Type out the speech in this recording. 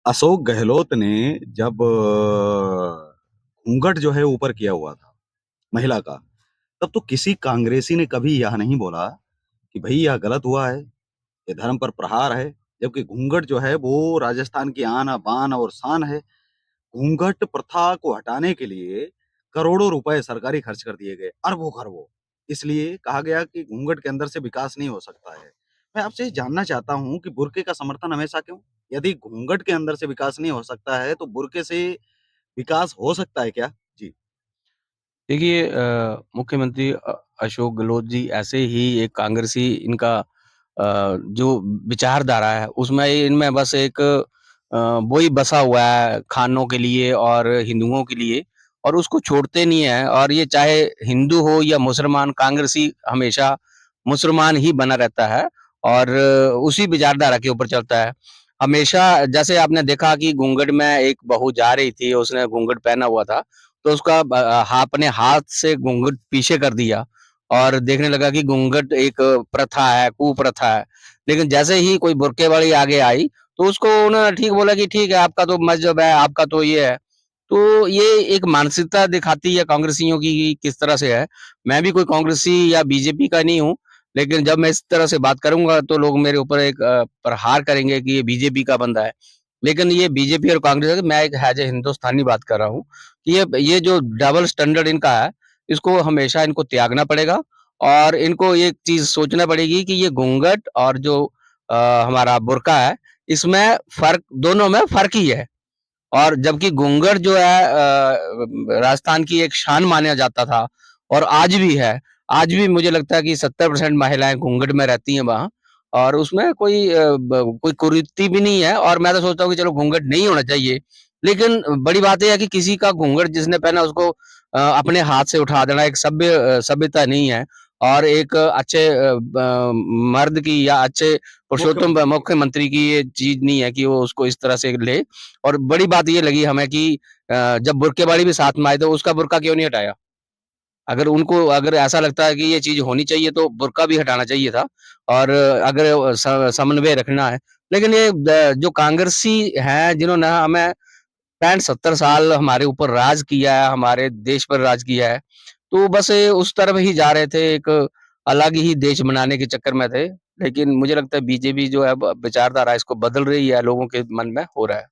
अशोक गहलोत ने जब घूंघट जो है ऊपर किया हुआ था महिला का, तब तो किसी कांग्रेसी ने कभी यह नहीं बोला कि भई यह गलत हुआ है, ये धर्म पर प्रहार है। जबकि घूंघट जो है वो राजस्थान की आन, बान और शान है। घूंघट प्रथा को हटाने के लिए करोड़ों रुपए सरकारी खर्च कर दिए गए, अरबों-खरबों। इसलिए कहा गया कि घूंघट के अंदर से विकास नहीं हो सकता है। मैं आपसे ये जानना चाहता हूँ कि बुर्के का समर्थन हमेशा क्यों? यदि घूंघट के अंदर से विकास नहीं हो सकता है, तो बुर्के से विकास हो सकता है क्या? जी। देखिए मुख्यमंत्री अशोक गहलोत जी ऐसे ही एक कांग्रेसी इनका जो विचारधारा है उसमें इनमें बस एक वही बसा हुआ है खानों के लिए और हिंदुओं के लिए और उसको छोड़ते नहीं है और ये चाहे हिंदू हो या मुसलमान कांग्रेसी हमेशा मुसलमान ही बना रहता है और उसी विचारधारा के ऊपर चलता है। हमेशा जैसे आपने देखा कि घूंघट में एक बहू जा रही थी, उसने घूंघट पहना हुआ था तो उसका अपने हाथ से घूंघट पीछे कर दिया और देखने लगा कि घूंघट एक प्रथा है, कुप्रथा है। लेकिन जैसे ही कोई बुर्के वाली आगे आई, तो उसको उन्होंने ठीक बोला कि ठीक है, आपका तो मज़हब है, आपका तो ये है। तो ये एक मानसिकता दिखाती है कांग्रेसियों की कि किस तरह से है। मैं भी कोई कांग्रेसी या बीजेपी का नहीं हूँ, लेकिन जब मैं इस तरह से बात करूँगा तो लोग मेरे ऊपर एक प्रहार करेंगे कि ये बीजेपी का बंदा है। लेकिन ये बीजेपी और कांग्रेस मैं एक एज़ ए हिंदुस्तानी बात कर रहा हूँ कि ये जो डबल स्टैंडर्ड इनका है, इसको हमेशा इनको त्यागना पड़ेगा और इनको एक चीज़ सोचना पड़ेगी कि ये घूंघट और जो हमारा बुर्का है, इसमें फ़र्क दोनों में फ़र्क ही है। और जबकि घूंघट जो है राजस्थान की एक शान माना जाता था और आज भी है। आज भी मुझे लगता है कि 70% महिलाएँ घूंघट में रहती हैं वहाँ और उसमें कोई कुरीति भी नहीं है और मैं तो सोचता हूँ कि चलो घूंघट नहीं होना चाहिए। लेकिन बड़ी बात ये है कि किसी का घूंघट जिसने पहना उसको अपने हाथ से उठा देना एक सभ्यता नहीं है और एक अच्छे मर्द की या अच्छे पुरुषोत्तम मुख्यमंत्री की। मुख्यमंत्री की ये चीज़ नहीं है कि वो उसको इस तरह से ले और बड़ी बात ये लगी हमें कि जब बुर्के वाली भी साथ में आई तो उसका बुर्का क्यों नहीं हटाया? अगर ऐसा लगता है कि ये चीज़ होनी चाहिए तो बुर्का भी हटाना चाहिए था और अगर समन्वय रखना है। लेकिन ये जो कांग्रेसी हैं जिन्होंने हमें 65-70 साल हमारे ऊपर राज किया है, हमारे देश पर राज किया है, तो बस ये उस तरफ ही जा रहे थे, एक अलग ही देश बनाने के चक्कर में थे। लेकिन मुझे लगता है बीजेपी जो है ब विचारधारा इसको बदल रही है, लोगों के मन में हो रहा है।